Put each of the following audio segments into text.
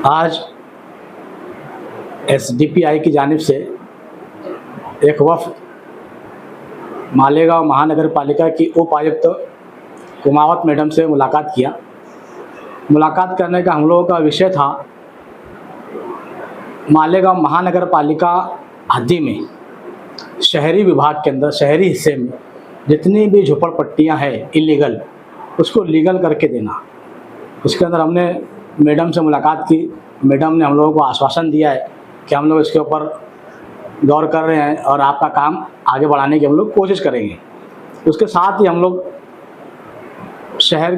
आज एसडीपीआई की जानिब से एक वफ़द मालेगांव महानगर पालिका की उपायुक्त कुमावत मैडम से मुलाकात किया। मुलाकात करने का हम लोगों का विषय था मालेगांव महानगर पालिका हद्दी में शहरी विभाग के अंदर शहरी हिस्से में जितनी भी झोपड़पट्टियां हैं इलीगल, उसको लीगल करके देना। उसके अंदर हमने मैडम से मुलाकात की। मैडम ने हम लोगों को आश्वासन दिया है कि हम लोग इसके ऊपर गौर कर रहे हैं और आपका काम आगे बढ़ाने की हम लोग कोशिश करेंगे। उसके साथ ही हम लोग शहर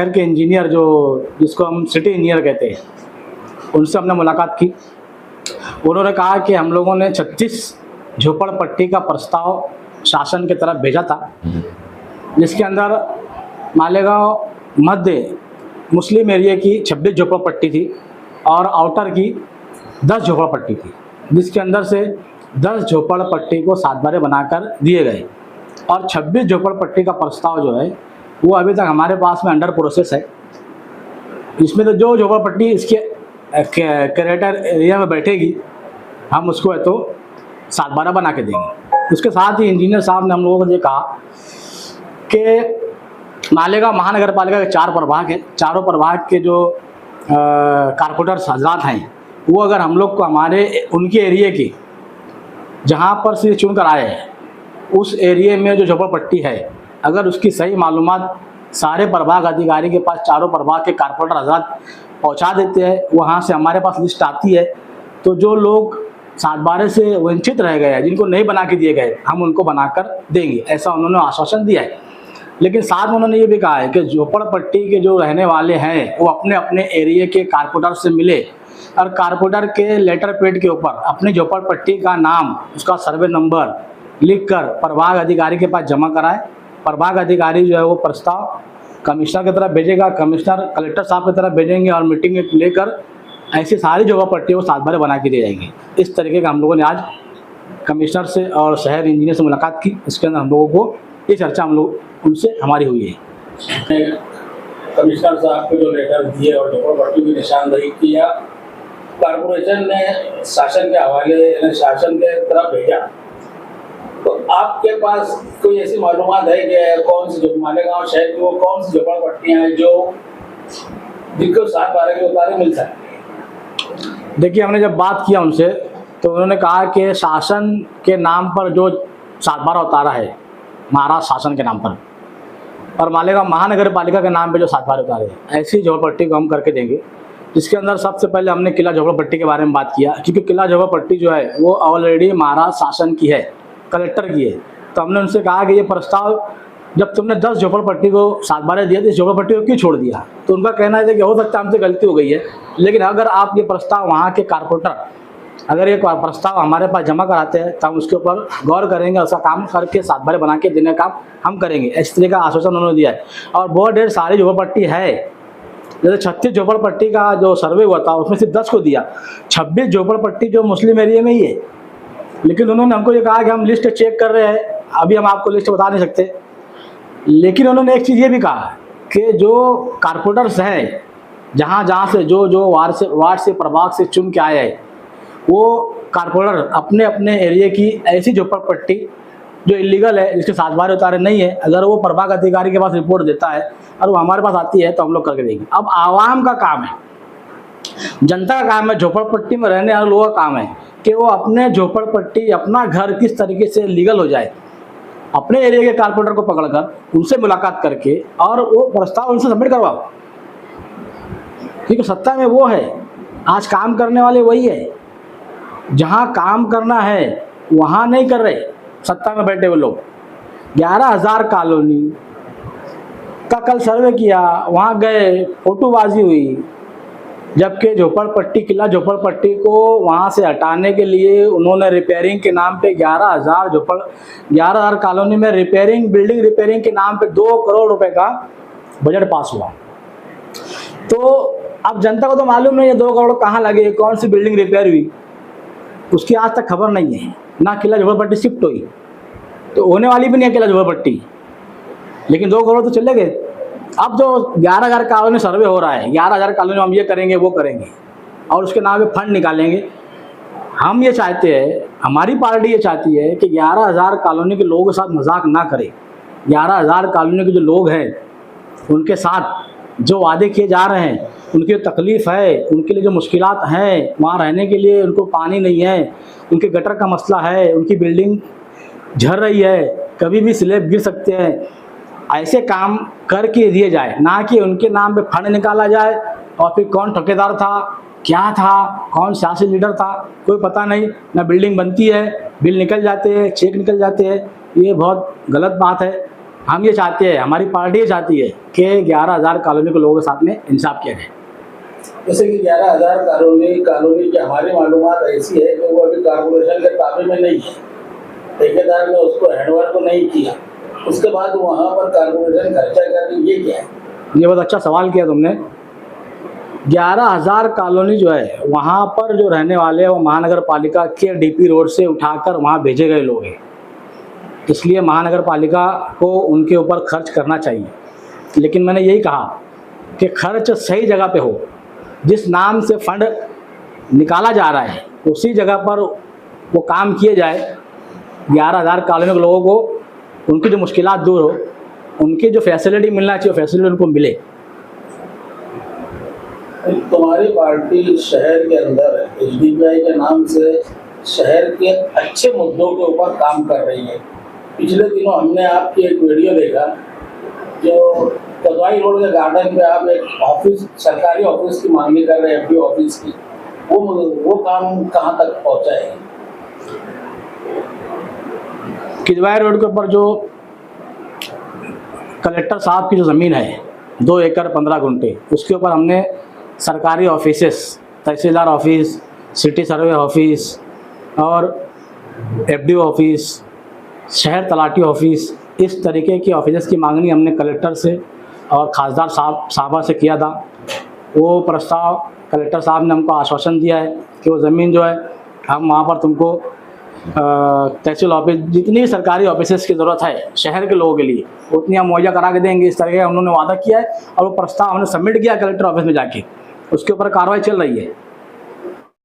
के इंजीनियर जिसको हम सिटी इंजीनियर कहते हैं, उनसे हमने मुलाकात की। उन्होंने कहा कि हम लोगों ने 36 झोपड़पट्टी का प्रस्ताव शासन की तरफ भेजा था, जिसके अंदर मालेगांव मध्य मुस्लिम एरिया की 26 झोपड़पट्टी थी और आउटर की 10 झोपड़पट्टी थी, जिसके अंदर से 10 झोपड़पट्टी को सातबारे बनाकर दिए गए और 26 झोपड़पट्टी का प्रस्ताव जो है वो अभी तक हमारे पास में अंडर प्रोसेस है। इसमें तो जो झोपड़पट्टी इसके क्रेटर एरिया में बैठेगी हम उसको है तो सातबारा बना के देंगे। उसके साथ ही इंजीनियर साहब ने हम लोगों को ये कहा कि मालेगांव महानगर पालिका के 4 प्रभाग हैं, चारों प्रभाग के जो कारपोरेटर हजरात हैं वो अगर हम लोग को उनके एरिए की जहाँ पर से चुन कर आए हैं उस एरिए में जो झोपड़पट्टी है, अगर उसकी सही मालूमात सारे प्रभाग अधिकारी के पास चारों प्रभाग के कारपोरेटर हजरात पहुँचा देते हैं, वहाँ से हमारे पास लिस्ट आती है, तो जो लोग सातबारे से वंचित रह गए हैं, जिनको नहीं बना के दिए गए, हम उनको बनाकर देंगे, ऐसा उन्होंने आश्वासन दिया है। लेकिन साथ में उन्होंने ये भी कहा है कि झोपड़पट्टी के जो रहने वाले हैं वो अपने अपने एरिया के कारपोरेटर से मिले और कारपोरेटर के लेटर पैड के ऊपर अपनी झोपड़पट्टी का नाम, उसका सर्वे नंबर लिखकर प्रभाग अधिकारी के पास जमा कराए। प्रभाग अधिकारी जो है वो प्रस्ताव कमिश्नर की तरफ भेजेगा, कमिश्नर कलेक्टर साहब की तरफ भेजेंगे और मीटिंग लेकर ऐसी सारी झोपड़पट्टियों को सातबारे बना के दी जाएंगी। इस तरीके का हम लोगों ने आज कमिश्नर से और शहर इंजीनियर से मुलाकात की। इसके अंदर हम लोगों को ये चर्चा हम लोग उनसे हमारी हुई है। कमिश्नर साहब को जो लेटर दिए और झोपड़पट्टी की निशानदेही किया, कारपोरेशन ने शासन के हवाले शासन के तरफ भेजा, तो आपके पास कोई ऐसी मालूमात है कि कौन सी मालेगांव शहर की वो कौन सी झोपड़पट्टियां हैं जो जिनको 7/12 के उतारे मिल सकती? देखिए, हमने जब बात किया उनसे तो उन्होंने कहा कि शासन के नाम पर जो 7/12 उतारा है, महाराष्ट्र शासन के नाम पर, और मालेगांव महानगर पालिका के नाम पे जो 7/12 उतारे हैं, ऐसी झोपड़पट्टी को हम करके देंगे। जिसके अंदर सबसे पहले हमने किला झोपड़पट्टी के बारे में बात किया, क्योंकि किला झोपड़पट्टी जो है वो ऑलरेडी महाराष्ट्र शासन की है, कलेक्टर की है। तो हमने उनसे कहा कि ये प्रस्ताव जब तुमने 10 झोपड़पट्टी को 7/12 दिया तो इस झोपड़पट्टी को क्यों छोड़ दिया? तो उनका कहना है कि हो सकता है हमसे गलती हो गई है, लेकिन अगर आप ये प्रस्ताव वहाँ के कारपोरेटर अगर ये प्रस्ताव हमारे पास जमा कराते हैं तो हम उसके ऊपर गौर करेंगे, उसका काम करके 7/12 बना के देने का काम हम करेंगे। इस तरह का आश्वासन उन्होंने दिया है। और बहुत ढेर सारी झोपड़पट्टी है, जैसे 36 झोपड़पट्टी का जो सर्वे हुआ था उसमें सिर्फ 10 को दिया, 26 झोपड़पट्टी जो मुस्लिम एरिया में ही है। लेकिन उन्होंने हमको ये कहा कि हम लिस्ट चेक कर रहे हैं, अभी हम आपको लिस्ट बता नहीं सकते। लेकिन उन्होंने एक चीज़ ये भी कहा कि जो कारपोरेटर्स हैं जहाँ से जो वार्ड से प्रभाग से चुन के आए हैं, वो कारपोरेटर अपने अपने एरिया की ऐसी झोपड़पट्टी जो इलीगल है, जिसके 7/12 उतारे नहीं है, अगर वो प्रभाग अधिकारी के पास रिपोर्ट देता है और वो हमारे पास आती है तो हम लोग करके देंगे। अब आवाम का काम है, जनता का काम है, झोपड़पट्टी में रहने वाले लोगों का काम है कि वो अपने झोपड़पट्टी, अपना घर किस तरीके से लीगल हो जाए। अपने एरिया के कारपोरेटर को पकड़कर उनसे मुलाकात करके और वो प्रस्ताव उनसे सबमिट करवाओ, क्योंकि सत्ता में वो है, आज काम करने वाले वही है। जहाँ काम करना है वहाँ नहीं कर रहे सत्ता में बैठे हुए लोग। 11,000 कॉलोनी का कल सर्वे किया, वहाँ गए, फोटोबाजी हुई, जबकि झोपड़पट्टी किला झोपड़पट्टी को वहाँ से हटाने के लिए उन्होंने रिपेयरिंग के नाम पे 11,000 कॉलोनी में बिल्डिंग रिपेयरिंग के नाम पे 2 करोड़ रुपए का बजट पास हुआ। तो अब जनता को तो मालूम नहीं है 2 करोड़ कहाँ लगे, कौन सी बिल्डिंग रिपेयर हुई, उसकी आज तक खबर नहीं है। ना किला झोपड़पट्टी शिफ्ट हुई, तो होने वाली भी नहीं है किला झोपड़पट्टी, लेकिन 2 करोड़ तो चले गए। अब जो 11,000 कॉलोनी सर्वे हो रहा है, 11,000 कॉलोनी में हम ये करेंगे वो करेंगे और उसके नाम पे फंड निकालेंगे। हम ये चाहते हैं, हमारी पार्टी ये चाहती है कि 11,000 कॉलोनी के लोगों के साथ मजाक ना करें। 11,000 कॉलोनी के जो लोग हैं उनके साथ जो वादे किए जा रहे हैं, उनकी जो तकलीफ़ है, उनके लिए जो मुश्किलात हैं, वहाँ रहने के लिए उनको पानी नहीं है, उनके गटर का मसला है, उनकी बिल्डिंग झड़ रही है, कभी भी स्लैब गिर सकते हैं, ऐसे काम करके दिए जाए, ना कि उनके नाम पे फंड निकाला जाए और फिर कौन ठेकेदार था, क्या था, कौन सियासी लीडर था, कोई पता नहीं, ना बिल्डिंग बनती है, बिल निकल जाते हैं, चेक निकल जाते हैं। ये बहुत गलत बात है। हम ये चाहते हैं, हमारी पार्टी ये चाहती है कि 11,000 कॉलोनी के लोगों के साथ में इंसाफ किया जाए। जैसे कि 11,000 कॉलोनी की हमारी मालूमात ऐसी है कि वो अभी कारपोरेशन के ताबे में नहीं है, ठेकेदार ने उसको हैंडओवर तो नहीं किया, उसके बाद वहाँ पर कारपोरेशन खर्चा करके ये क्या है? ये बहुत अच्छा सवाल किया तुमने। 11,000 कॉलोनी जो है वहाँ पर जो रहने वाले हैं वो महानगर पालिका के डीपी रोड से उठाकर वहाँ भेजे गए लोग हैं, इसलिए महानगर पालिका को उनके ऊपर खर्च करना चाहिए। लेकिन मैंने यही कहा कि खर्च सही जगह पे हो, जिस नाम से फंड निकाला जा रहा है उसी जगह पर वो काम किए जाए। 11,000 कॉलोनी के लोगों को उनकी जो मुश्किलात दूर हो, उनकी जो फैसिलिटी मिलना चाहिए फैसिलिटी उनको मिले। तुम्हारी पार्टी शहर के अंदर HDPI के नाम से शहर के अच्छे मुद्दों के ऊपर काम कर रही है। पिछले दिनों हमने आपकी एक वीडियो देखा जो कदवाई रोड के गार्डन पे आप एक ऑफिस, सरकारी ऑफिस की मांगनी कर रहे हैं, FDO ऑफिस की, वो काम कहाँ तक पहुँचा है? किदवाई रोड के ऊपर जो कलेक्टर साहब की जो ज़मीन है 2 एकड़ 15 गुंठे, उसके ऊपर हमने सरकारी ऑफिसेस, तहसीलदार ऑफिस, सिटी सर्वे ऑफिस और FDO ऑफिस, शहर तलाटी ऑफिस, इस तरीके की ऑफिस की मांगनी हमने कलेक्टर से और खासदार साहबा से किया था। वो प्रस्ताव कलेक्टर साहब ने हमको आश्वासन दिया है कि वो ज़मीन जो है हम वहाँ पर तुमको तहसील ऑफिस, जितनी भी सरकारी ऑफिसेस की ज़रूरत है शहर के लोगों के लिए उतनी हम मुहैया करा के देंगे, इस तरह का उन्होंने वादा किया है। और वो प्रस्ताव हमने सबमिट किया कलेक्टर ऑफिस में जाके, उसके ऊपर कार्रवाई चल रही है।